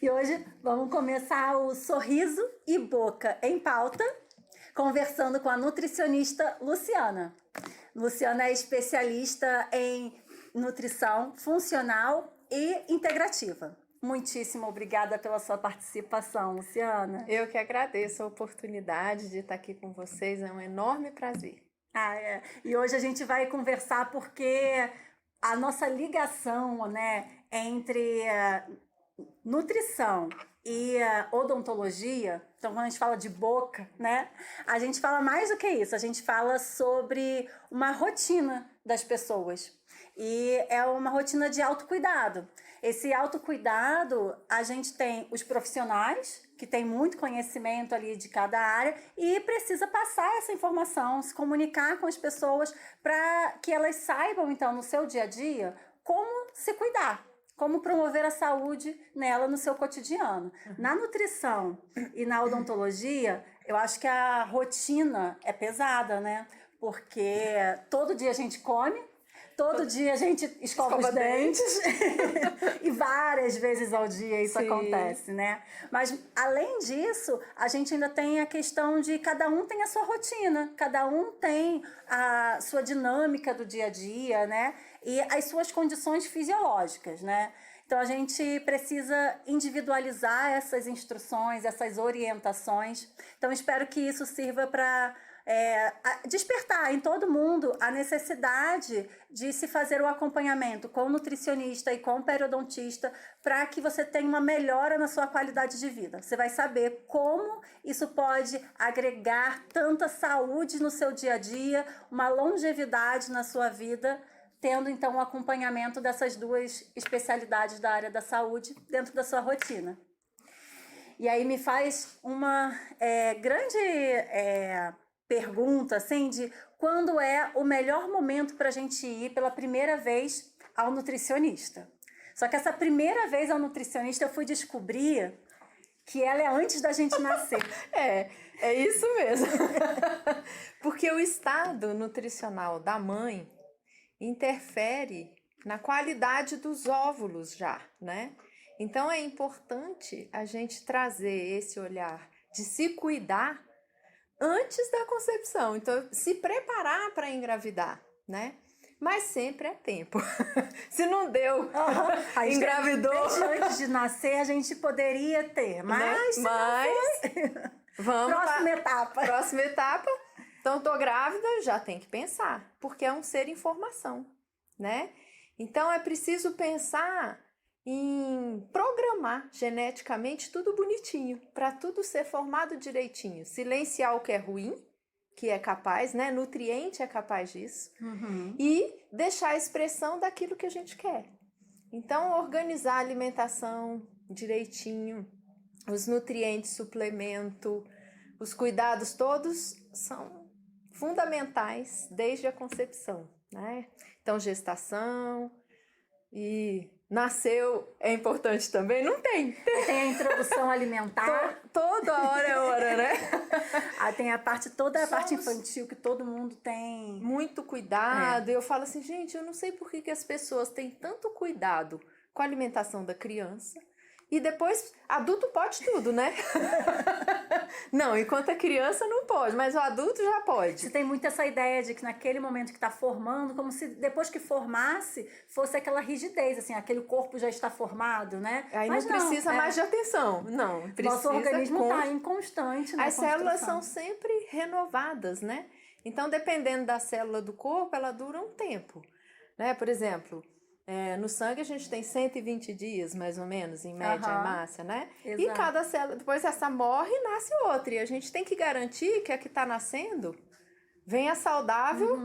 E hoje vamos começar o Sorriso e Boca em Pauta, conversando com a nutricionista Luciana. Luciana é especialista em nutrição funcional e integrativa. Muitíssimo obrigada pela sua participação, Luciana. Eu que agradeço a oportunidade de estar aqui com vocês, é um enorme prazer. E hoje a gente vai conversar porque a nossa ligação, né, entre nutrição e odontologia, então quando a gente fala de boca, né, a gente fala mais do que isso, a gente fala sobre uma rotina das pessoas e é uma rotina de autocuidado. Esse autocuidado, a gente tem os profissionais que tem muito conhecimento ali de cada área e precisa passar essa informação, se comunicar com as pessoas para que elas saibam então no seu dia a dia como se cuidar. Como promover a saúde nela no seu cotidiano. Na nutrição e na odontologia, eu acho que a rotina é pesada, né? Porque todo dia a gente come, todo dia a gente escova os dentes e várias vezes ao dia isso acontece, né? Mas, além disso, a gente ainda tem a questão de cada um tem a sua rotina, cada um tem a sua dinâmica do dia a dia, né? E as suas condições fisiológicas, né? Então, a gente precisa individualizar essas instruções, essas orientações. Então, espero que isso sirva para despertar em todo mundo a necessidade de se fazer o acompanhamento com o nutricionista e com o periodontista para que você tenha uma melhora na sua qualidade de vida. Você vai saber como isso pode agregar tanta saúde no seu dia a dia, uma longevidade na sua vida, tendo então o acompanhamento dessas duas especialidades da área da saúde dentro da sua rotina. E aí me faz uma grande pergunta, assim, de quando é o melhor momento para a gente ir pela primeira vez ao nutricionista. Só que essa primeira vez ao nutricionista eu fui descobrir que ela é antes da gente nascer. É isso mesmo. Porque o estado nutricional da mãe interfere na qualidade dos óvulos já, né? Então é importante a gente trazer esse olhar de se cuidar antes da concepção, então se preparar para engravidar, né? Mas sempre é tempo. Se não deu, engravidou. Antes de nascer a gente poderia ter, mas vamos próxima etapa. Então tô grávida, já tem que pensar, porque é um ser em formação, né? Então é preciso pensar em programar geneticamente tudo bonitinho, para tudo ser formado direitinho. Silenciar o que é ruim, que é capaz, né? Nutriente é capaz disso. E deixar a expressão daquilo que a gente quer. Então, organizar a alimentação direitinho, os nutrientes, suplemento, os cuidados todos são fundamentais desde a concepção, né? Então, gestação e nasceu é importante também? Não tem. Tem a introdução alimentar. Toda hora é hora, né? Tem a parte infantil que todo mundo tem. Muito cuidado. Eu falo assim, gente, eu não sei por que as pessoas têm tanto cuidado com a alimentação da criança. E depois, adulto pode tudo, né? Não, enquanto a criança não pode, mas o adulto já pode. Você tem muito essa ideia de que naquele momento que está formando, como se depois que formasse, fosse aquela rigidez, assim, aquele corpo já está formado, né? Aí mas não precisa mais de atenção. Não, precisa. Nosso organismo está em constante, né? As células são sempre renovadas, né? Então, dependendo da célula do corpo, ela dura um tempo, né? Por exemplo, no sangue a gente tem 120 dias, mais ou menos, em média, em massa, né? Exato. E cada célula, depois essa morre e nasce outra. E a gente tem que garantir que a que está nascendo venha saudável,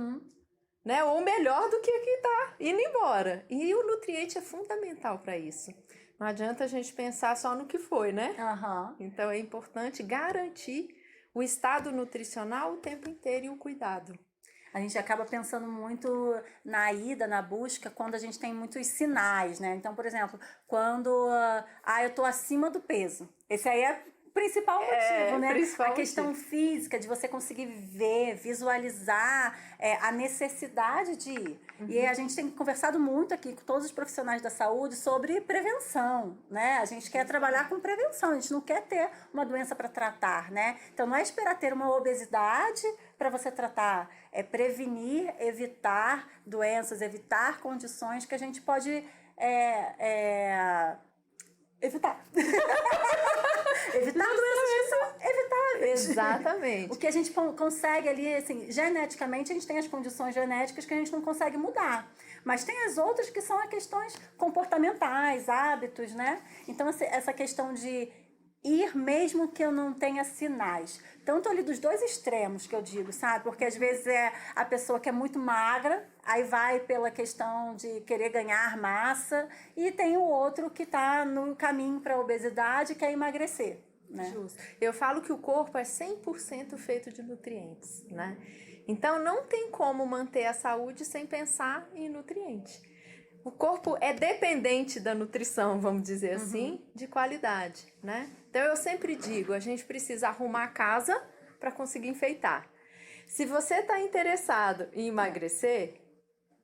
né? Ou melhor do que a que está indo embora. E o nutriente é fundamental para isso. Não adianta a gente pensar só no que foi, né? Então é importante garantir o estado nutricional o tempo inteiro e o cuidado. A gente acaba pensando muito na ida, na busca, quando a gente tem muitos sinais, né? Então, por exemplo, quando eu tô acima do peso. Esse aí é principal motivo, né? principal A questão física, de você conseguir ver, visualizar a necessidade de ir. E a gente tem conversado muito aqui com todos os profissionais da saúde sobre prevenção, né? A gente quer trabalhar com prevenção, a gente não quer ter uma doença para tratar, né? Então, não é esperar ter uma obesidade para você tratar, é prevenir, evitar doenças, evitar condições que a gente pode evitar. Evitar doenças que são evitáveis. Exatamente. O que a gente consegue ali, assim, geneticamente, a gente tem as condições genéticas que a gente não consegue mudar. Mas tem as outras que são as questões comportamentais, hábitos, né? Então, essa questão de ir mesmo que eu não tenha sinais. Tanto ali dos dois extremos que eu digo, sabe? Porque às vezes é a pessoa que é muito magra, aí vai pela questão de querer ganhar massa, e tem o outro que está no caminho para a obesidade, que é emagrecer. Né? Justo. Eu falo que o corpo é 100% feito de nutrientes, né? Então não tem como manter a saúde sem pensar em nutriente. O corpo é dependente da nutrição, vamos dizer assim, de qualidade, né? Então eu sempre digo, a gente precisa arrumar a casa para conseguir enfeitar. Se você está interessado em emagrecer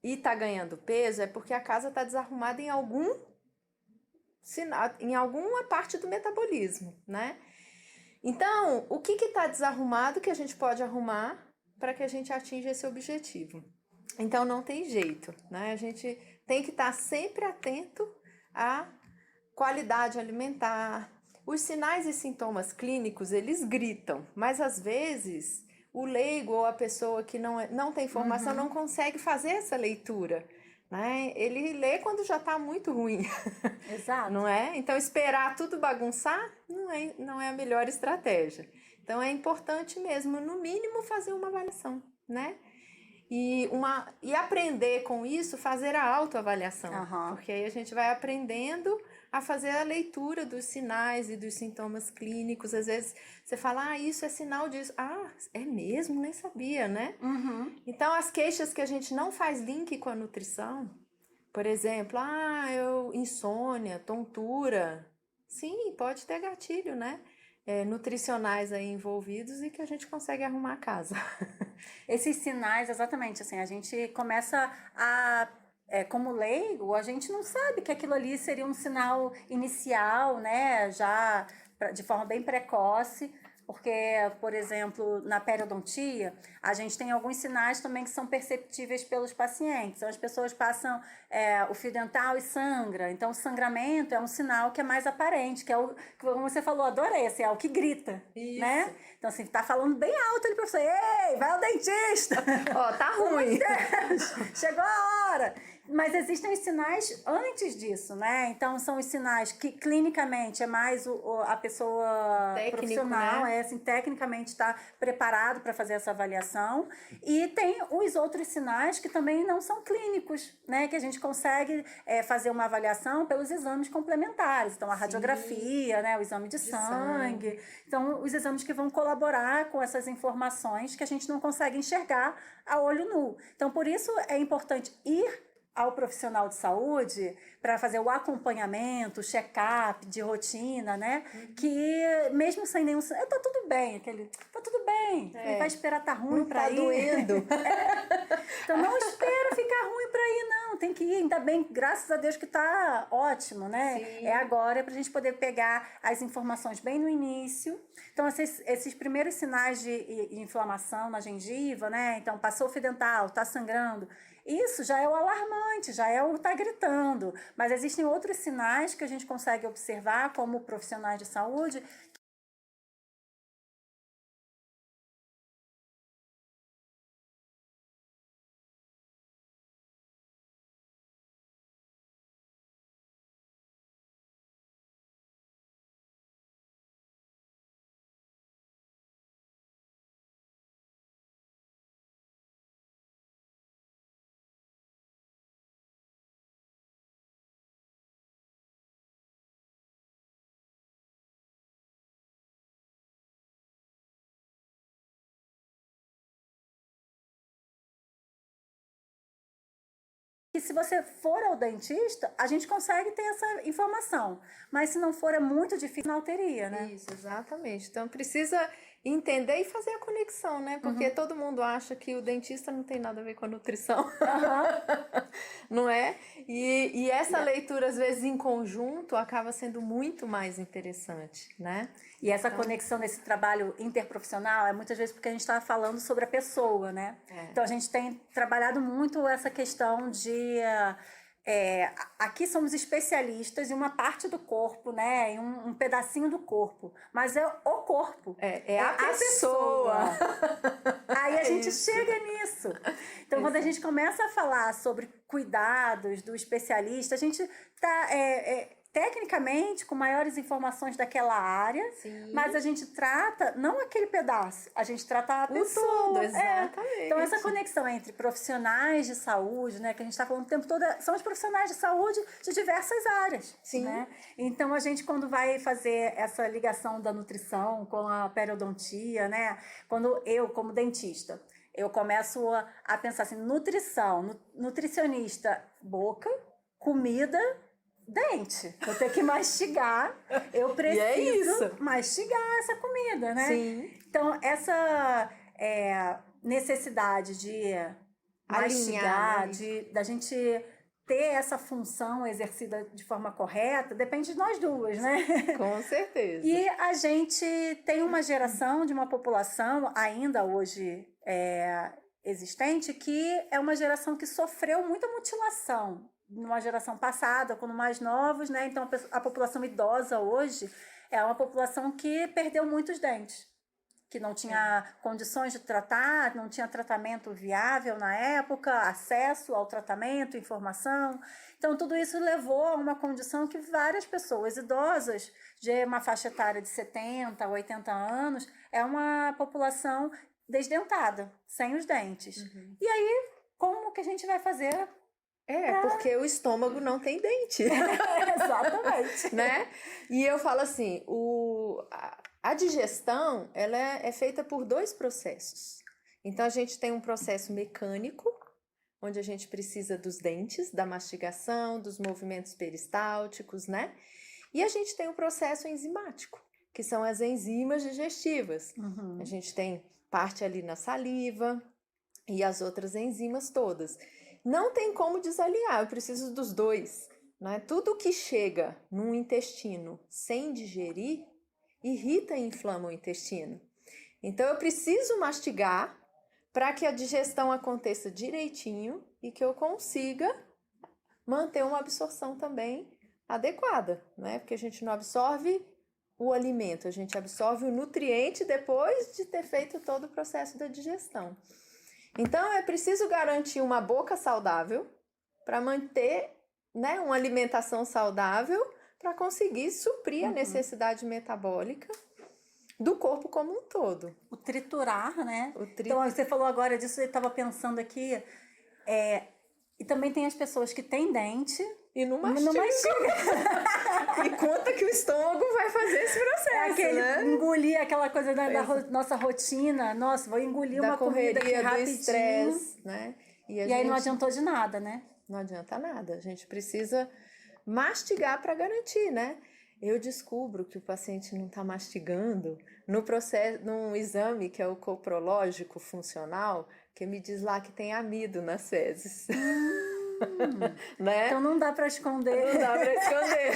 e está ganhando peso, é porque a casa está desarrumada em alguma parte do metabolismo, né? Então, o que está desarrumado que a gente pode arrumar para que a gente atinja esse objetivo? Então, não tem jeito, né? A gente tem que estar sempre atento à qualidade alimentar. Os sinais e sintomas clínicos, eles gritam, mas às vezes o leigo ou a pessoa que não tem formação não consegue fazer essa leitura. Né? Ele lê quando já está muito ruim. Exato. Não é? Então, esperar tudo bagunçar não é a melhor estratégia. Então, é importante mesmo, no mínimo, fazer uma avaliação, né? E aprender com isso, fazer a autoavaliação. Porque aí a gente vai aprendendo a fazer a leitura dos sinais e dos sintomas clínicos. Às vezes você fala, isso é sinal disso. É mesmo? Nem sabia, né? Então, as queixas que a gente não faz link com a nutrição, por exemplo, insônia, tontura. Sim, pode ter gatilho, né? Nutricionais aí envolvidos e que a gente consegue arrumar a casa. Esses sinais, exatamente, assim, a gente começa como leigo, a gente não sabe que aquilo ali seria um sinal inicial, né, já de forma bem precoce, porque, por exemplo, na periodontia, a gente tem alguns sinais também que são perceptíveis pelos pacientes. Então, as pessoas passam o fio dental e sangra. Então, o sangramento é um sinal que é mais aparente, que é o que, como você falou, adorei, assim, é o que grita, né? Então, assim, tá falando bem alto ali pra você, ei, vai ao dentista! Tá ruim! Deus, chegou a hora! Mas existem os sinais antes disso, né? Então, são os sinais que clinicamente é mais a pessoa profissional, né? Assim, tecnicamente está preparado para fazer essa avaliação. E tem os outros sinais que também não são clínicos, né? Que a gente consegue fazer uma avaliação pelos exames complementares. Então, a radiografia, né? O exame de sangue. Então, os exames que vão colaborar com essas informações que a gente não consegue enxergar a olho nu. Então, por isso é importante ir ao profissional de saúde para fazer o acompanhamento, o check-up de rotina, né? Que mesmo sem nenhum... tá tudo bem, tá tudo bem, vai esperar tá ruim para ir. Tá doendo. Então não espera ficar ruim para ir, não, tem que ir, ainda bem, graças a Deus que tá ótimo, né? Sim. É agora pra gente poder pegar as informações bem no início. Então esses primeiros sinais de inflamação na gengiva, né? Então passou o fio dental, tá sangrando, isso já é o alarmante, já é o tá gritando. Mas existem outros sinais que a gente consegue observar como profissionais de saúde que se você for ao dentista, a gente consegue ter essa informação. Mas se não for, é muito difícil, não teria, né? Isso, exatamente. Então precisa entender e fazer a conexão, né? Porque todo mundo acha que o dentista não tem nada a ver com a nutrição, não é? E essa leitura, às vezes, em conjunto, acaba sendo muito mais interessante, né? E essa conexão nesse trabalho interprofissional é muitas vezes porque a gente está falando sobre a pessoa, né? Então a gente tem trabalhado muito essa questão de... aqui somos especialistas em uma parte do corpo, né? Em um pedacinho do corpo. Mas é o corpo. É a pessoa. Aí a gente chega nisso. Então, quando a gente começa a falar sobre cuidados do especialista, a gente está... tecnicamente, com maiores informações daquela área, mas a gente trata, não aquele pedaço, a gente trata a pessoa. Todo, exatamente. Então, essa conexão entre profissionais de saúde, né, que a gente está falando o tempo todo, são os profissionais de saúde de diversas áreas. Sim. Né? Então, a gente, quando vai fazer essa ligação da nutrição com a periodontia, né, quando eu, como dentista, eu começo a pensar assim, nutrição, nutricionista, boca, comida, dente. Eu tenho que mastigar, eu preciso mastigar essa comida, né? Sim. Então, essa necessidade de mastigar, da gente ter essa função exercida de forma correta, depende de nós duas, né? Com certeza. E a gente tem uma geração de uma população ainda hoje existente que é uma geração que sofreu muita mutilação numa geração passada, quando mais novos, né? Então a população idosa hoje é uma população que perdeu muitos dentes, que não tinha condições de tratar, não tinha tratamento viável na época, acesso ao tratamento, informação. Então tudo isso levou a uma condição que várias pessoas idosas, de uma faixa etária de 70, 80 anos, é uma população desdentada, sem os dentes. E aí, como que a gente vai fazer? Porque o estômago não tem dente. Exatamente. Né? E eu falo assim, a digestão, ela é feita por 2 processos. Então, a gente tem um processo mecânico, onde a gente precisa dos dentes, da mastigação, dos movimentos peristálticos, né? E a gente tem um processo enzimático, que são as enzimas digestivas. A gente tem parte ali na saliva e as outras enzimas todas. Não tem como desaliar, eu preciso dos 2. Né? Tudo que chega no intestino sem digerir, irrita e inflama o intestino. Então, eu preciso mastigar para que a digestão aconteça direitinho e que eu consiga manter uma absorção também adequada, né? Porque a gente não absorve o alimento, a gente absorve o nutriente depois de ter feito todo o processo da digestão. Então, é preciso garantir uma boca saudável para manter, né, uma alimentação saudável para conseguir suprir a necessidade metabólica do corpo como um todo. O triturar, né? Então, você falou agora disso, eu estava pensando aqui, e também tem as pessoas que têm dente e não mastiga. E conta que o estômago vai fazer esse processo, né? Engolir aquela coisa da nossa rotina. Nossa, vou engolir uma comida aqui rapidinho. Do estresse, né? E aí não adiantou de nada, né? Não adianta nada. A gente precisa mastigar para garantir, né? Eu descubro que o paciente não está mastigando no processo, num exame que é o coprológico funcional, que me diz lá que tem amido nas fezes. Né? Então não dá para esconder. Não dá para esconder.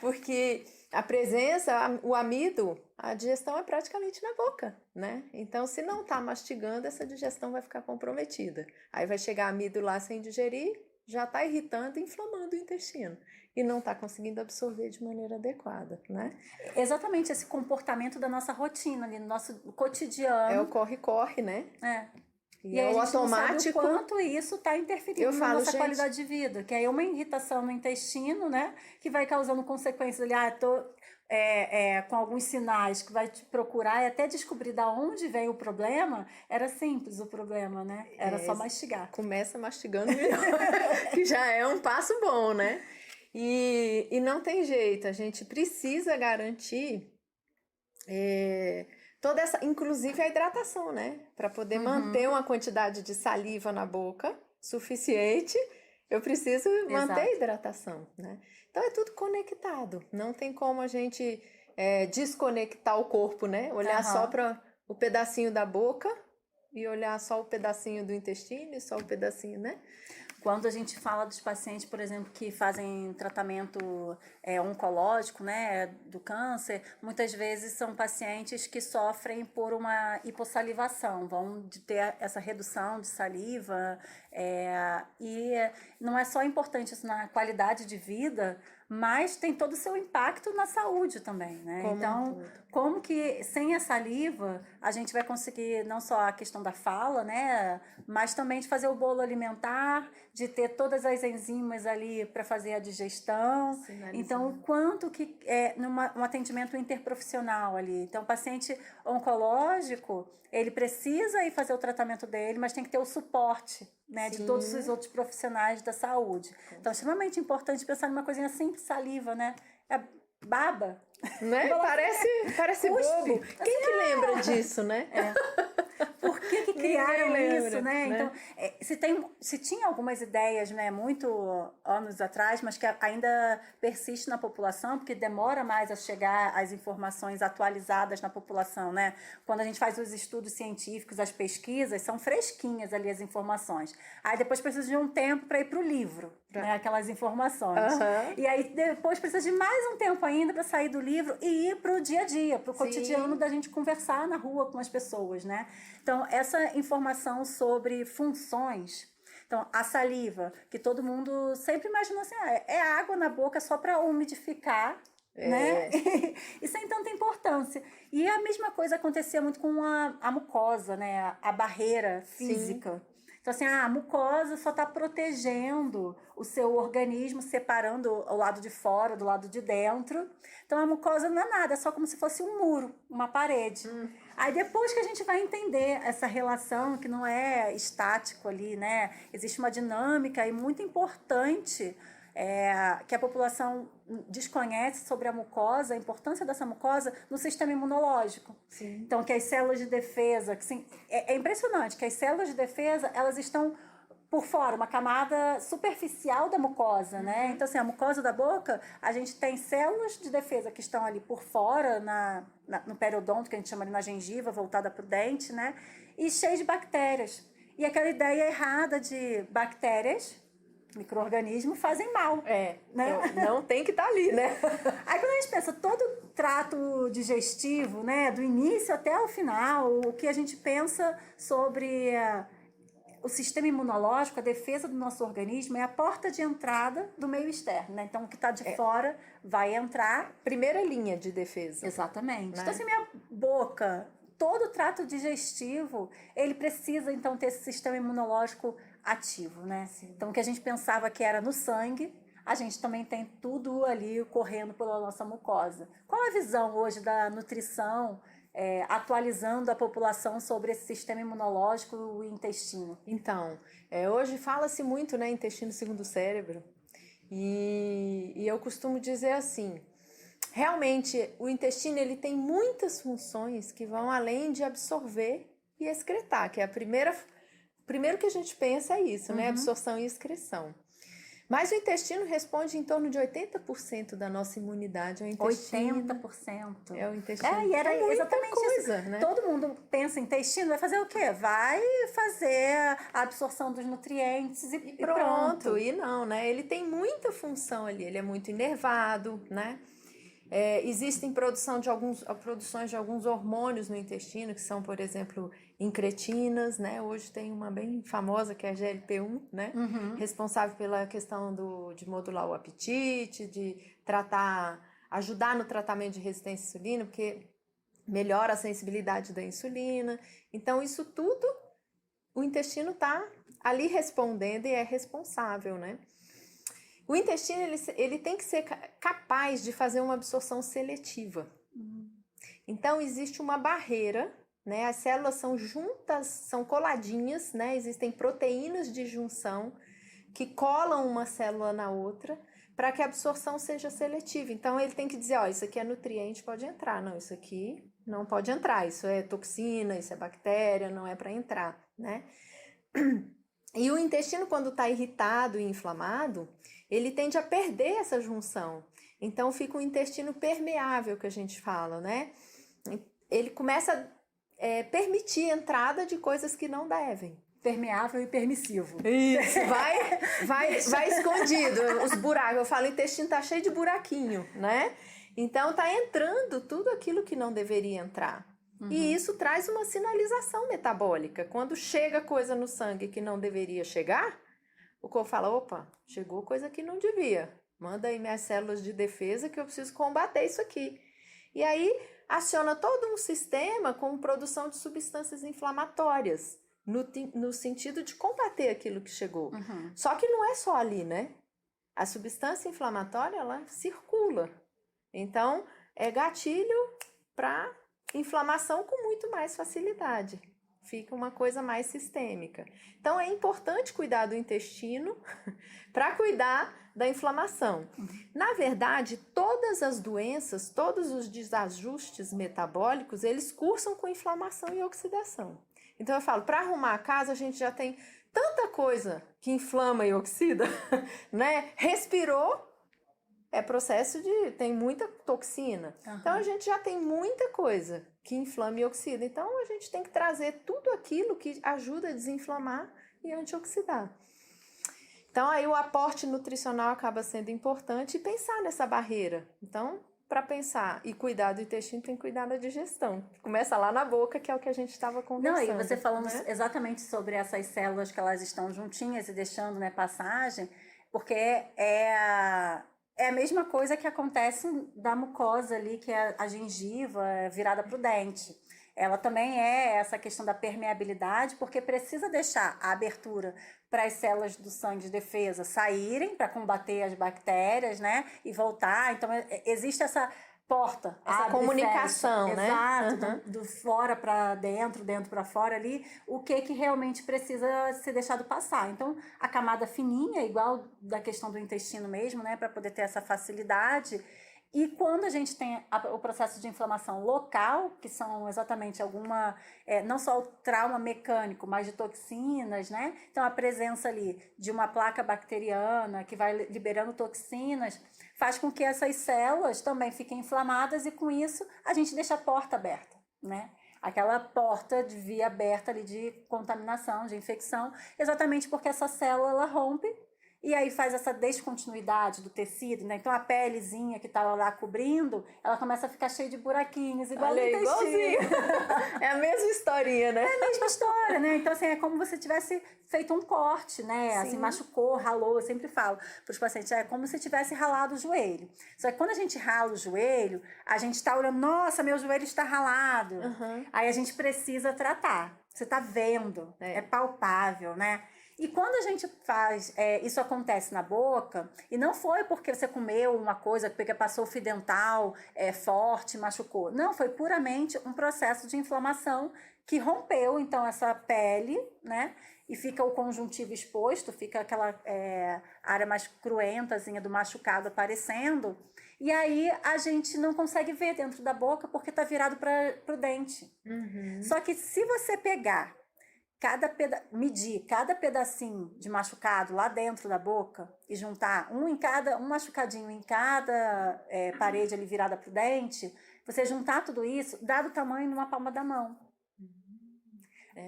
Porque a presença, o amido, a digestão é praticamente na boca, né? Então, se não está mastigando, essa digestão vai ficar comprometida. Aí vai chegar amido lá sem digerir, já está irritando e inflamando o intestino. E não está conseguindo absorver de maneira adequada, né? Exatamente esse comportamento da nossa rotina, ali, no nosso cotidiano. É o corre-corre, né? E aí, o automático. Não sabe o quanto isso está interferindo na nossa qualidade de vida. Que é uma irritação no intestino, né? Que vai causando consequências ali. Tô com alguns sinais que vai te procurar e até descobrir de onde vem o problema. Era simples o problema, né? Era só mastigar. Começa mastigando melhor, que já é um passo bom, né? E não tem jeito, a gente precisa garantir toda essa, inclusive a hidratação, né? Para poder manter uma quantidade de saliva na boca suficiente, eu preciso manter a Exato. hidratação, né? Então é tudo conectado. Não tem como a gente desconectar o corpo, né? Olhar só Aham. para o pedacinho da boca e olhar só o pedacinho do intestino e só o pedacinho, né? Quando a gente fala dos pacientes, por exemplo, que fazem tratamento oncológico, né, do câncer, muitas vezes são pacientes que sofrem por uma hipossalivação, vão ter essa redução de saliva, e não é só importante isso na qualidade de vida, mas tem todo o seu impacto na saúde também, né? Como um Então, todo. como que sem a saliva a gente vai conseguir não só a questão da fala, né, mas também de fazer o bolo alimentar, de ter todas as enzimas ali para fazer a digestão. Sinalizando. Então, o quanto que um atendimento interprofissional ali. Então, o paciente oncológico, ele precisa ir fazer o tratamento dele, mas tem que ter o suporte, né, de todos os outros profissionais da saúde. Então, é extremamente importante pensar numa coisinha simples, saliva, né? É baba. Né? Parece Cuspe. bobo. Quem que lembra disso, né? Por que criaram lembra, isso, né? Então, se tinha algumas ideias, né, muito anos atrás, mas que ainda persiste na população, porque demora mais a chegar as informações atualizadas na população, né? Quando a gente faz os estudos científicos, as pesquisas, são fresquinhas ali as informações. Aí depois precisa de um tempo para ir para o livro, né, aquelas informações. E aí depois precisa de mais um tempo ainda para sair do livro e ir para o dia a dia, para o cotidiano da gente conversar na rua com as pessoas, né? Então, essa informação sobre funções. Então, a saliva, que todo mundo sempre imaginou assim, é água na boca só para umidificar, né? E sem tanta importância. E a mesma coisa acontecia muito com a mucosa, né? A barreira física. Sim. Então, assim, a mucosa só está protegendo o seu organismo, separando o lado de fora do lado de dentro. Então, a mucosa não é nada, é só como se fosse um muro, uma parede. Aí, depois que a gente vai entender essa relação, que não é estático ali, né? Existe uma dinâmica e muito importante que a população desconhece sobre a mucosa, a importância dessa mucosa no sistema imunológico. Sim. Então, que as células de defesa, que, assim, é impressionante que as células de defesa, elas estão por fora, uma camada superficial da mucosa, né? Então, assim, a mucosa da boca, a gente tem células de defesa que estão ali por fora, no periodonto, que a gente chama ali na gengiva, voltada para o dente, né? E cheio de bactérias. E aquela ideia errada de bactérias, micro-organismos, fazem mal. Né? Não tem que estar ali, né? Aí quando a gente pensa todo o trato digestivo, né, do início até o final, o que a gente pensa sobre o sistema imunológico, a defesa do nosso organismo, é a porta de entrada do meio externo, né? Então, o que está de fora vai entrar. Primeira linha de defesa. Exatamente. Né? Então, assim, minha boca, todo o trato digestivo, ele precisa, então, ter esse sistema imunológico ativo, né? Sim. Então, o que a gente pensava que era no sangue, a gente também tem tudo ali correndo pela nossa mucosa. Qual a visão hoje da nutrição, atualizando a população sobre esse sistema imunológico e o intestino? Então, hoje fala-se muito, né, intestino segundo o cérebro, e eu costumo dizer assim, realmente o intestino ele tem muitas funções que vão além de absorver e excretar, que é primeiro que a gente pensa é isso, né, absorção e excreção. Mas o intestino responde em torno de 80% da nossa imunidade ao intestino. 80%. É o intestino. E era exatamente coisa, isso. Né? Todo mundo pensa em intestino, vai fazer o quê? Vai fazer a absorção dos nutrientes e pronto. E não, né? Ele tem muita função ali, ele é muito inervado, né? Existem produções de alguns hormônios no intestino, que são, por exemplo, incretinas, né? Hoje tem uma bem famosa, que é a GLP-1, né? Responsável pela questão de modular o apetite, de ajudar no tratamento de resistência à insulina, porque melhora a sensibilidade da insulina. Então, isso tudo, o intestino está ali respondendo e é responsável, né? O intestino ele tem que ser capaz de fazer uma absorção seletiva. Então, existe uma barreira, né? As células são juntas, são coladinhas, né? Existem proteínas de junção que colam uma célula na outra para que a absorção seja seletiva. Então, ele tem que dizer, isso aqui é nutriente, pode entrar. Não, isso aqui não pode entrar. Isso é toxina, isso é bactéria, não é para entrar, né? E o intestino, quando está irritado e inflamado, ele tende a perder essa junção. Então, fica um intestino permeável, que a gente fala, né? Ele começa a permitir a entrada de coisas que não devem. Permeável e permissivo. Isso, vai escondido, os buracos. Eu falo, o intestino tá cheio de buraquinho, né? Então, tá entrando tudo aquilo que não deveria entrar. E isso traz uma sinalização metabólica. Quando chega coisa no sangue que não deveria chegar, o corpo fala, opa, chegou coisa que não devia. Manda aí minhas células de defesa que eu preciso combater isso aqui. E aí, aciona todo um sistema com produção de substâncias inflamatórias, no sentido de combater aquilo que chegou. Só que não é só ali, né? A substância inflamatória, ela circula. Então, é gatilho para inflamação com muito mais facilidade. Fica uma coisa mais sistêmica. Então, é importante cuidar do intestino para cuidar da inflamação. Na verdade, todas as doenças, todos os desajustes metabólicos, eles cursam com inflamação e oxidação. Então, eu falo, para arrumar a casa, a gente já tem tanta coisa que inflama e oxida, né? Respirou, é processo de... tem muita toxina. Então, a gente já tem muita coisa que inflama e oxida. Então, a gente tem que trazer tudo aquilo que ajuda a desinflamar e antioxidar. Então, aí o aporte nutricional acaba sendo importante e pensar nessa barreira. Então, para pensar e cuidar do intestino, tem que cuidar da digestão. Começa lá na boca, que é o que a gente estava conversando. Não, e você falando né? exatamente sobre essas células que elas estão juntinhas e deixando, né, passagem, porque é a mesma coisa que acontece da mucosa ali, que é a gengiva virada para o dente. Ela também é essa questão da permeabilidade, porque precisa deixar a abertura para as células do sangue de defesa saírem, para combater as bactérias, né? E voltar. Então, existe essa porta. Essa comunicação, né? Exato, do fora para dentro, dentro para fora ali, o que realmente precisa ser deixado passar. Então, a camada fininha, igual da questão do intestino mesmo, né? Para poder ter essa facilidade. E quando a gente tem o processo de inflamação local, que são exatamente não só o trauma mecânico, mas de toxinas, né? Então, a presença ali de uma placa bacteriana que vai liberando toxinas, faz com que essas células também fiquem inflamadas e, com isso, a gente deixa a porta aberta, né? Aquela porta de via aberta ali de contaminação, de infecção, exatamente porque essa célula, ela rompe. E aí faz essa descontinuidade do tecido, né? Então a pelezinha que estava lá cobrindo, ela começa a ficar cheia de buraquinhos, igual o intestino. Igualzinho. É a mesma historinha, né? É a mesma história, né? Então, assim, é como se tivesse feito um corte, né? Sim. Assim, machucou, ralou. Eu sempre falo para os pacientes, é como se tivesse ralado o joelho. Só que quando a gente rala o joelho, a gente está olhando, nossa, meu joelho está ralado. Aí a gente precisa tratar. Você está vendo, é palpável, né? E quando a gente faz, isso acontece na boca, e não foi porque você comeu uma coisa, porque passou o fio dental forte, machucou. Não, foi puramente um processo de inflamação que rompeu, então, essa pele, né? E fica o conjuntivo exposto, fica aquela área mais cruentazinha do machucado aparecendo. E aí a gente não consegue ver dentro da boca porque tá virado para o dente. Só que se você pegar medir cada pedacinho de machucado lá dentro da boca e juntar um machucadinho em cada parede ali virada pro dente, você juntar tudo isso, dá do tamanho numa palma da mão.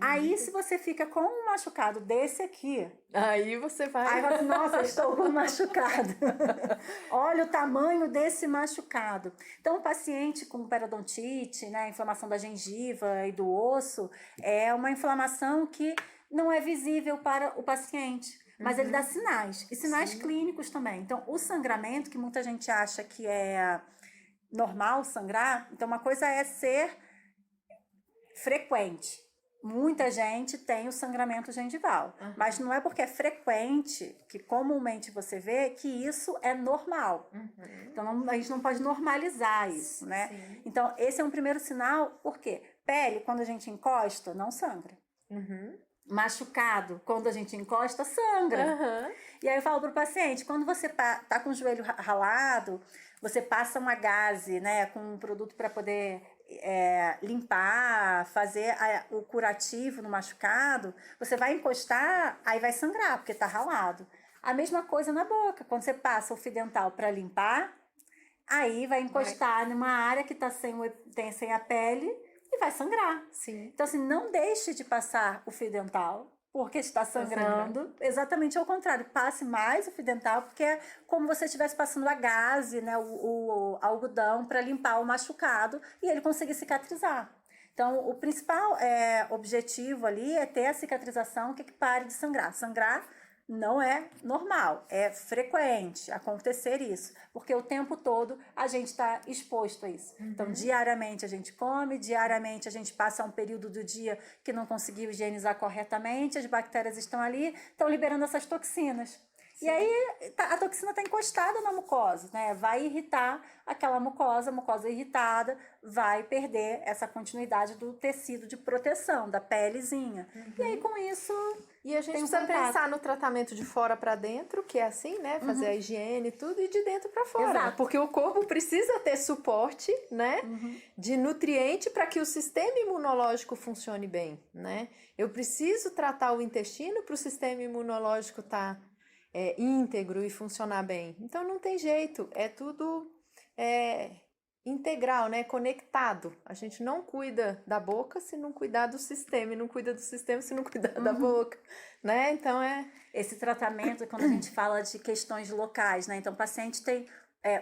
Aí, se você fica com um machucado desse aqui... Aí você vai... Aí você, nossa, estou com um machucado. Olha o tamanho desse machucado. Então, o paciente com periodontite, né, inflamação da gengiva e do osso, é uma inflamação que não é visível para o paciente, mas ele dá sinais. E sinais clínicos também. Então, o sangramento, que muita gente acha que é normal sangrar, então uma coisa é ser frequente. Muita gente tem o sangramento gengival, mas não é porque é frequente, que comumente você vê, que isso é normal. Então, a gente não pode normalizar isso, né? Sim. Então, esse é um primeiro sinal, porque pele, quando a gente encosta, não sangra. Machucado, quando a gente encosta, sangra. E aí eu falo pro paciente, quando você tá com o joelho ralado, você passa uma gaze, né, com um produto para poder limpar, fazer o curativo no machucado, você vai encostar, aí vai sangrar, porque tá ralado. A mesma coisa na boca, quando você passa o fio dental para limpar, aí vai encostar numa área que tá sem a pele e vai sangrar. Sim. Então, assim, não deixe de passar o fio dental porque está sangrando. Exatamente ao contrário. Passe mais o fio dental, porque é como você estivesse passando a gaze, né, o algodão para limpar o machucado e ele conseguir cicatrizar. Então, o principal objetivo ali é ter a cicatrização que pare de sangrar. Sangrar não é normal, é frequente acontecer isso, porque o tempo todo a gente está exposto a isso. Então, diariamente a gente come, diariamente a gente passa um período do dia que não conseguiu higienizar corretamente, as bactérias estão ali, estão liberando essas toxinas. Sim. E aí a toxina está encostada na mucosa, né? Vai irritar aquela mucosa, a mucosa irritada vai perder essa continuidade do tecido de proteção, da pelezinha. E aí com isso... E a gente precisa pensar no tratamento de fora para dentro, que é assim, né? Fazer a higiene e tudo, e de dentro para fora. Exato. Porque o corpo precisa ter suporte, né? De nutriente para que o sistema imunológico funcione bem, né? Eu preciso tratar o intestino para o sistema imunológico estar íntegro e funcionar bem. Então não tem jeito, é tudo integral, né? Conectado. A gente não cuida da boca se não cuidar do sistema, e não cuida do sistema se não cuidar da boca, né? Então esse tratamento, quando a gente fala de questões locais, né? Então o paciente tem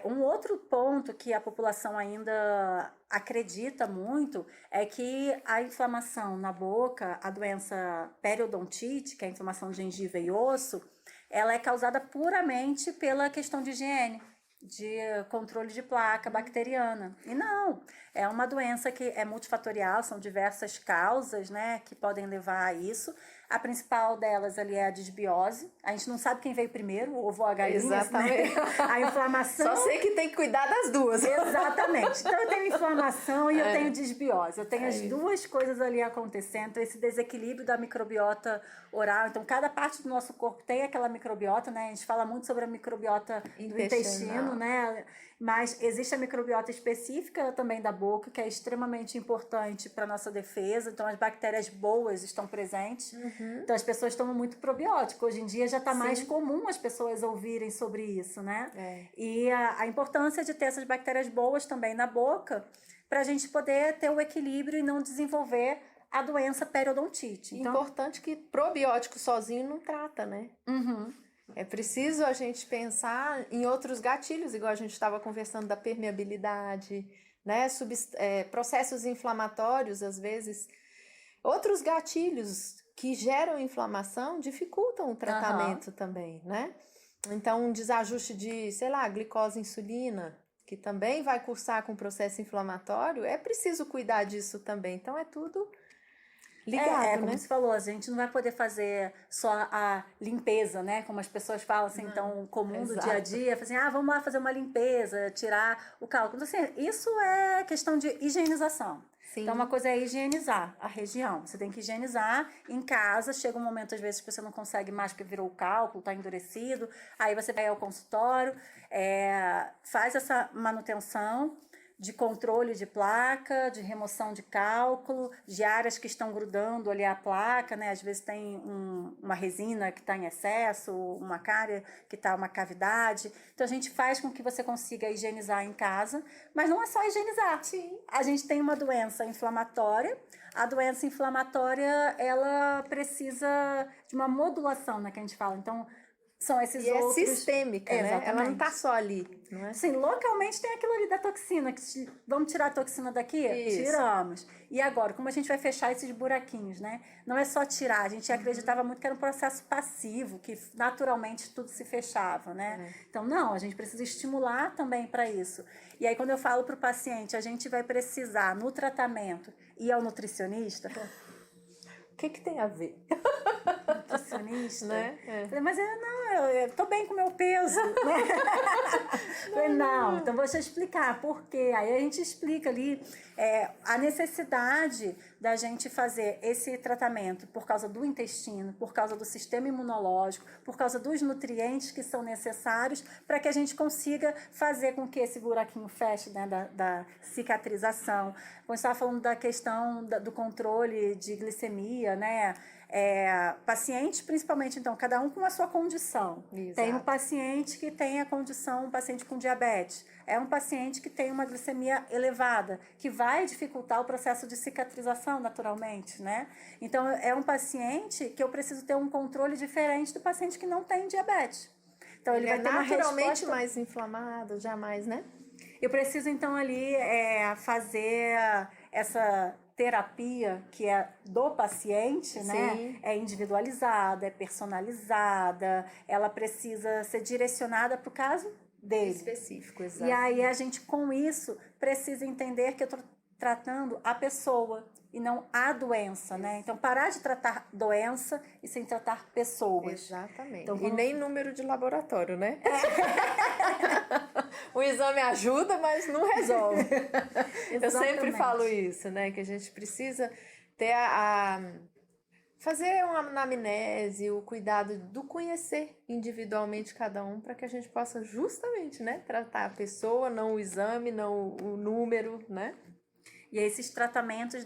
um outro ponto que a população ainda acredita muito é que a inflamação na boca, a doença periodontite, que é a inflamação de gengiva e osso, ela é causada puramente pela questão de higiene, de controle de placa bacteriana. E não, é uma doença que é multifatorial, são diversas causas, né, que podem levar a isso. A principal delas ali é a disbiose. A gente não sabe quem veio primeiro, o ovo ou a galinha. Exatamente. Né? A inflamação... Só sei que tem que cuidar das duas. Exatamente. Então eu tenho inflamação e eu tenho disbiose. Eu tenho as duas coisas ali acontecendo. Esse desequilíbrio da microbiota oral. Então cada parte do nosso corpo tem aquela microbiota, né? A gente fala muito sobre a microbiota do intestino, né? Mas existe a microbiota específica também da boca, que é extremamente importante para nossa defesa. Então as bactérias boas estão presentes. Então as pessoas tomam muito probiótico. Hoje em dia já está mais comum as pessoas ouvirem sobre isso, né? E a importância de ter essas bactérias boas também na boca para a gente poder ter o equilíbrio e não desenvolver a doença periodontite. Então, importante que probiótico sozinho não trata, né? É preciso a gente pensar em outros gatilhos, igual a gente estava conversando da permeabilidade, né? Processos inflamatórios, às vezes. Outros gatilhos que geram inflamação dificultam o tratamento também, né? Então, um desajuste de, sei lá, glicose e insulina, que também vai cursar com o processo inflamatório, é preciso cuidar disso também. Então, é tudo... ligado, como né? você falou, a gente não vai poder fazer só a limpeza, né? Como as pessoas falam assim, tão comum do dia a dia, assim, vamos lá fazer uma limpeza, tirar o cálculo. Então, assim, isso é questão de higienização. Sim. Então, uma coisa é higienizar a região. Você tem que higienizar em casa. Chega um momento, às vezes, que você não consegue mais porque virou o cálculo, está endurecido. Aí você vai ao consultório, faz essa manutenção de controle de placa, de remoção de cálculo, de áreas que estão grudando ali à placa, né? Às vezes tem uma resina que está em excesso, uma cárie que está uma cavidade. Então a gente faz com que você consiga higienizar em casa, mas não é só higienizar. Sim. A gente tem uma doença inflamatória. A doença inflamatória, ela precisa de uma modulação, né, que a gente fala. Então, são esses outros... é sistêmica, né? Ela não está só ali, não é? Sim, localmente tem aquilo ali da toxina, vamos tirar a toxina daqui? Isso. Tiramos. E agora, como a gente vai fechar esses buraquinhos, né? Não é só tirar, a gente acreditava muito que era um processo passivo, que naturalmente tudo se fechava, né? Então, não, a gente precisa estimular também para isso. E aí, quando eu falo para o paciente, a gente vai precisar, no tratamento, ir ao nutricionista... O que tem a ver? Nutricionista? Né? Falei, mas não, eu tô bem com o meu peso. Falei, não, então vou te explicar por quê. Aí a gente explica ali a necessidade da gente fazer esse tratamento por causa do intestino, por causa do sistema imunológico, por causa dos nutrientes que são necessários para que a gente consiga fazer com que esse buraquinho feche, né, da cicatrização. Quando você estava falando da questão do controle de glicemia, né? Pacientes, principalmente, então, cada um com a sua condição. Exato. Tem um paciente que tem a condição, um paciente com diabetes. É um paciente que tem uma glicemia elevada, que vai dificultar o processo de cicatrização naturalmente, né? Então, é um paciente que eu preciso ter um controle diferente do paciente que não tem diabetes. Então, ele vai ter uma naturalmente resposta mais inflamado, jamais, né? Eu preciso, então, ali fazer essa terapia que é do paciente, né? Sim. É individualizada, é personalizada, ela precisa ser direcionada para o caso dele. Específico, exato. E aí a gente, com isso, precisa entender que eu estou tratando a pessoa e não a doença, né? Então, parar de tratar doença e sem tratar pessoas. Exatamente. Então, E nem número de laboratório, né? O exame ajuda, mas não resolve. Eu sempre falo isso, né? Que a gente precisa ter fazer uma anamnese, o cuidado do conhecer individualmente cada um, para que a gente possa justamente, né, tratar a pessoa, não o exame, não o número, né? E esses tratamentos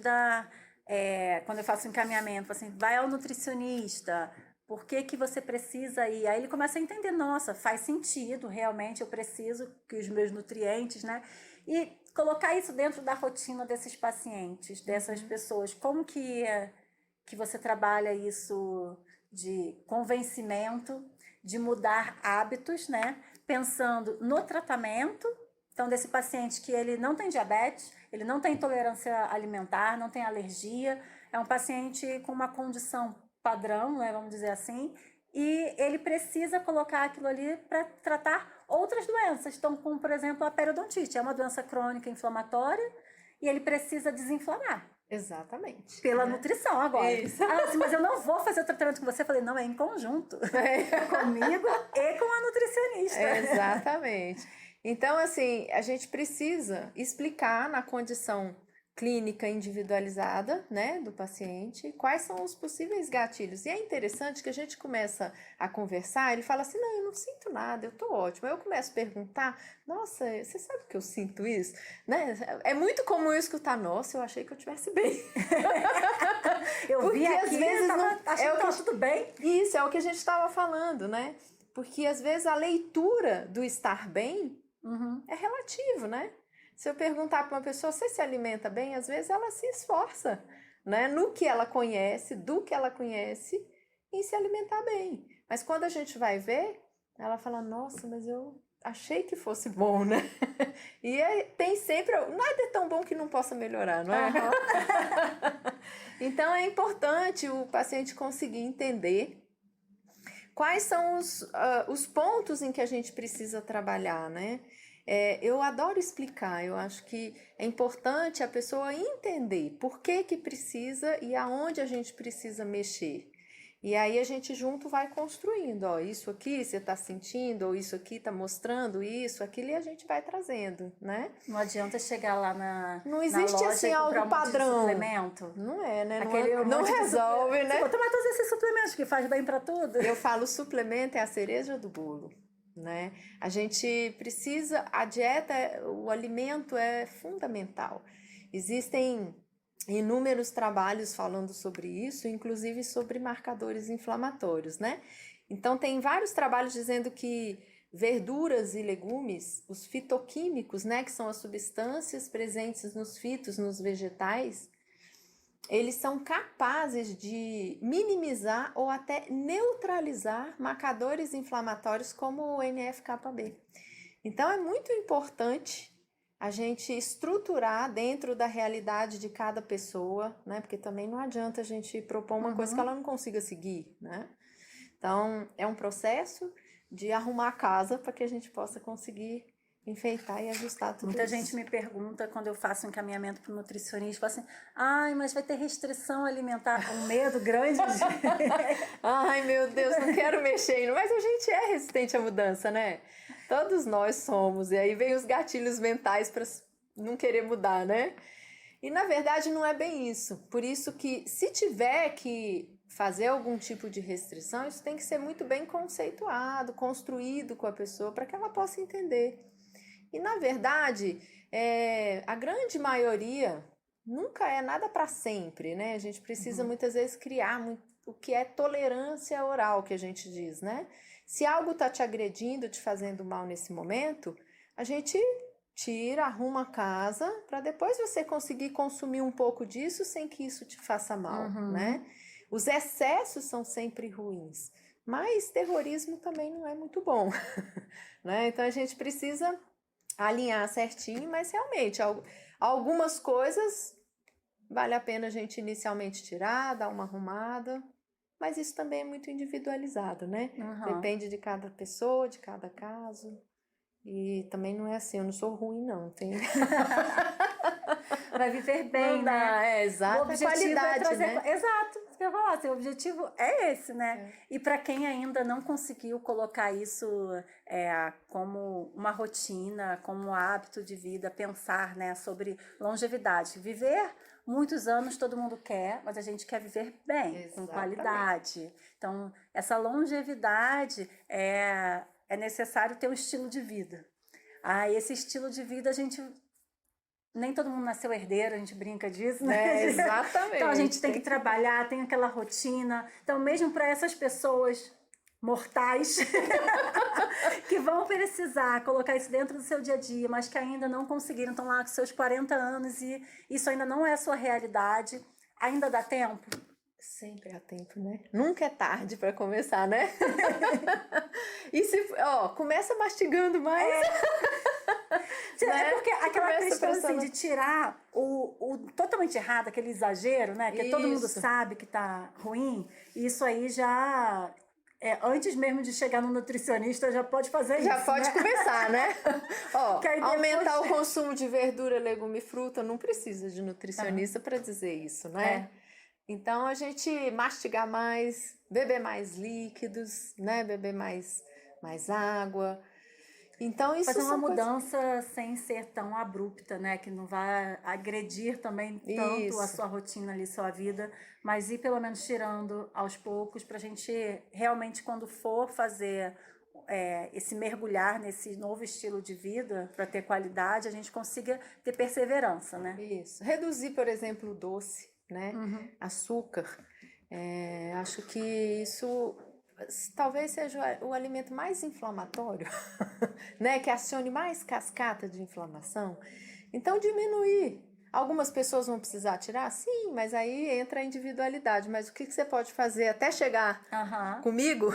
quando eu faço encaminhamento, assim, vai ao nutricionista, por que você precisa ir? Aí ele começa a entender, nossa, faz sentido, realmente eu preciso que os meus nutrientes, né? E colocar isso dentro da rotina desses pacientes, dessas pessoas. Como que você trabalha isso de convencimento, de mudar hábitos, né? Pensando no tratamento, então desse paciente que ele não tem diabetes, ele não tem intolerância alimentar, não tem alergia, é um paciente com uma condição padrão, né, vamos dizer assim, e ele precisa colocar aquilo ali para tratar outras doenças. Então, como, por exemplo, a periodontite, é uma doença crônica inflamatória e ele precisa desinflamar. Exatamente. Pela nutrição agora. Isso. Assim, mas eu não vou fazer o tratamento com você. Eu falei, não, é em conjunto. Comigo e com a nutricionista. Exatamente. Então, assim, a gente precisa explicar na condição clínica individualizada, né, do paciente, quais são os possíveis gatilhos. E é interessante que a gente começa a conversar, ele fala assim, não, eu não sinto nada, eu tô ótimo. Aí eu começo a perguntar, nossa, você sabe que eu sinto isso? Né? É muito comum eu escutar, nossa, eu achei que eu estivesse bem. Eu vi aqui, às vezes achando que tá tudo bem. Isso, é o que a gente estava falando, né? Porque às vezes a leitura do estar bem é relativo, né? Se eu perguntar para uma pessoa, você se alimenta bem? Às vezes ela se esforça, né? No que ela conhece, do que ela conhece, em se alimentar bem. Mas quando a gente vai ver, ela fala, nossa, mas eu achei que fosse bom, né? E tem sempre, nada é tão bom que não possa melhorar, não é? Então é importante o paciente conseguir entender quais são os pontos em que a gente precisa trabalhar, né? Eu adoro explicar, eu acho que é importante a pessoa entender por que precisa e aonde a gente precisa mexer. E aí a gente junto vai construindo, ó, isso aqui você está sentindo, ou isso aqui está mostrando isso, aquilo, e a gente vai trazendo, né? Não adianta chegar lá não existe na loja assim e comprar algo padrão. Suplemento. Não é, né? Não resolve, né? Vou tomar todos esses suplementos que faz bem para tudo. Eu falo, suplemento é a cereja do bolo. Né? A gente precisa, a dieta, o alimento é fundamental. Existem inúmeros trabalhos falando sobre isso, inclusive sobre marcadores inflamatórios, né? Então tem vários trabalhos dizendo que verduras e legumes, os fitoquímicos, né, que são as substâncias presentes nos fitos, nos vegetais, eles são capazes de minimizar ou até neutralizar marcadores inflamatórios como o NF-κB. Então, é muito importante a gente estruturar dentro da realidade de cada pessoa, né? Porque também não adianta a gente propor uma coisa que ela não consiga seguir, né? Então, é um processo de arrumar a casa para que a gente possa conseguir enfeitar e ajustar tudo Muita isso. gente me pergunta quando eu faço um encaminhamento para o nutricionista, fala assim, ai, mas vai ter restrição alimentar, um medo grande de... Ai, meu Deus, não quero mexer. Mas a gente é resistente à mudança, né? Todos nós somos. E aí vem os gatilhos mentais para não querer mudar, né? E na verdade não é bem isso. Por isso que se tiver que fazer algum tipo de restrição, isso tem que ser muito bem conceituado, construído com a pessoa para que ela possa entender. E na verdade, a grande maioria nunca é nada para sempre, né? A gente precisa muitas vezes criar o que é tolerância oral, que a gente diz, né? Se algo está te agredindo, te fazendo mal nesse momento, a gente tira, arruma a casa, para depois você conseguir consumir um pouco disso sem que isso te faça mal, né? Os excessos são sempre ruins, mas terrorismo também não é muito bom, né? Então a gente precisa alinhar certinho, mas realmente algumas coisas vale a pena a gente inicialmente tirar, dar uma arrumada, mas isso também é muito individualizado, né? Depende de cada pessoa, de cada caso. E também não é assim, eu não sou ruim, não. Vai viver bem, né? Exato. O objetivo qualidade, trazer... né? Exato, isso que eu ia falar, assim, o objetivo é esse, né? E para quem ainda não conseguiu colocar isso como uma rotina, como um hábito de vida, pensar, né, sobre longevidade. Viver muitos anos todo mundo quer, mas a gente quer viver bem, com qualidade. Então, essa longevidade é necessário ter um estilo de vida. Esse estilo de vida nem todo mundo nasceu herdeiro, a gente brinca disso, né? Exatamente. Então a gente tem que trabalhar, tem aquela rotina. Então, mesmo para essas pessoas mortais que vão precisar colocar isso dentro do seu dia a dia, mas que ainda não conseguiram, estão lá com seus 40 anos e isso ainda não é a sua realidade, ainda dá tempo? Sempre há tempo, né? Nunca é tarde para começar, né? E começa mastigando mais. É porque aquela questão assim, de tirar o totalmente errado, aquele exagero, né? Que todo mundo sabe que tá ruim, isso aí já... antes mesmo de chegar no nutricionista, já pode fazer isso. Já pode começar, né? Aumentar depois... o consumo de verdura, legume e fruta, não precisa de nutricionista para dizer isso, né? Então, a gente mastigar mais, beber mais líquidos, né? Beber mais água. Então, isso fazer uma mudança sem ser tão abrupta, né? Que não vai agredir também tanto a sua rotina ali, sua vida, mas ir pelo menos tirando aos poucos pra gente realmente, quando for fazer esse mergulhar nesse novo estilo de vida, para ter qualidade, a gente consiga ter perseverança, né? Isso. Reduzir, por exemplo, o doce, né? Açúcar. Acho que isso talvez seja o alimento mais inflamatório, né? Que acione mais cascata de inflamação. Então, diminuir. Algumas pessoas vão precisar tirar? Sim, mas aí entra a individualidade. Mas o que você pode fazer até chegar comigo,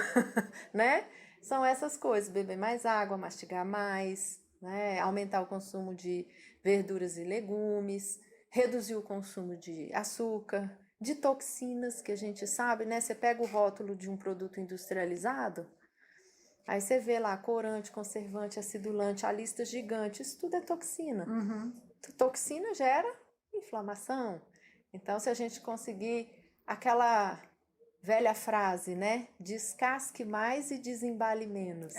né? São essas coisas. Beber mais água, mastigar mais, né? Aumentar o consumo de verduras e legumes, reduzir o consumo de açúcar, de toxinas, que a gente sabe, né? Você pega o rótulo de um produto industrializado, aí você vê lá corante, conservante, acidulante, a lista gigante, isso tudo é toxina. Toxina gera inflamação. Então, se a gente conseguir aquela velha frase, né? Descasque mais e desembale menos.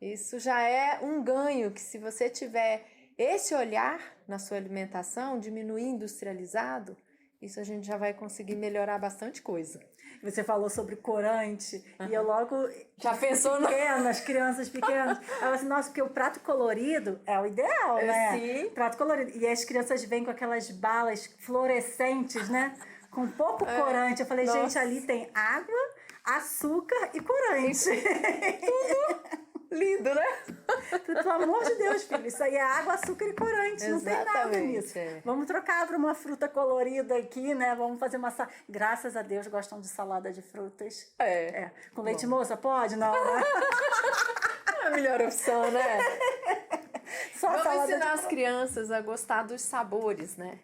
Isso já é um ganho, que se você tiver esse olhar na sua alimentação, diminuir industrializado, isso a gente já vai conseguir melhorar bastante coisa. Você falou sobre corante, e eu logo... Já pensou nas crianças pequenas. Ela assim, nossa, porque o prato colorido é o ideal, né? Sim. Prato colorido. E as crianças vêm com aquelas balas fluorescentes, né? Com pouco corante. Eu falei, gente, ali tem água, açúcar e corante. Tudo lindo, né? Pelo amor de Deus, filho, isso aí é água, açúcar e corante, não tem nada nisso. Vamos trocar para uma fruta colorida aqui, né? Vamos fazer uma salada. Graças a Deus gostam de salada de frutas. Com leite moça, pode? Não, né? É a melhor opção, né? Vamos ensinar as crianças a gostar dos sabores, né?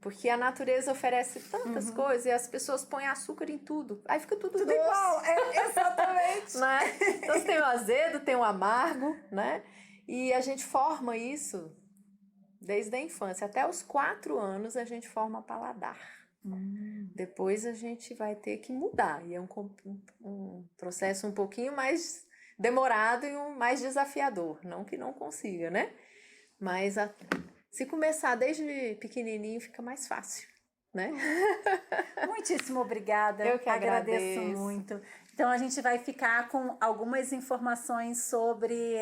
Porque a natureza oferece tantas coisas e as pessoas põem açúcar em tudo. Aí fica tudo doce. Igual, exatamente. Né? Então, você tem o azedo, tem o amargo, né? E a gente forma isso desde a infância. Até os 4 anos a gente forma paladar. Depois a gente vai ter que mudar. E é um processo um pouquinho mais demorado e mais desafiador. Não que não consiga, né? Mas se começar desde pequenininho fica mais fácil, né? Muitíssimo obrigada. Eu que agradeço agradeço. muito. Então a gente vai ficar com algumas informações sobre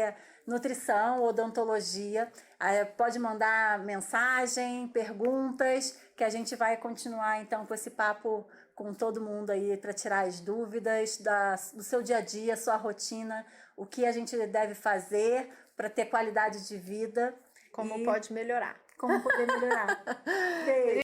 nutrição, odontologia. Pode mandar mensagem, perguntas, que a gente vai continuar então com esse papo com todo mundo aí para tirar as dúvidas do seu dia a dia, sua rotina, o que a gente deve fazer para ter qualidade de vida. Como pode melhorar. Como poder melhorar. Beijo.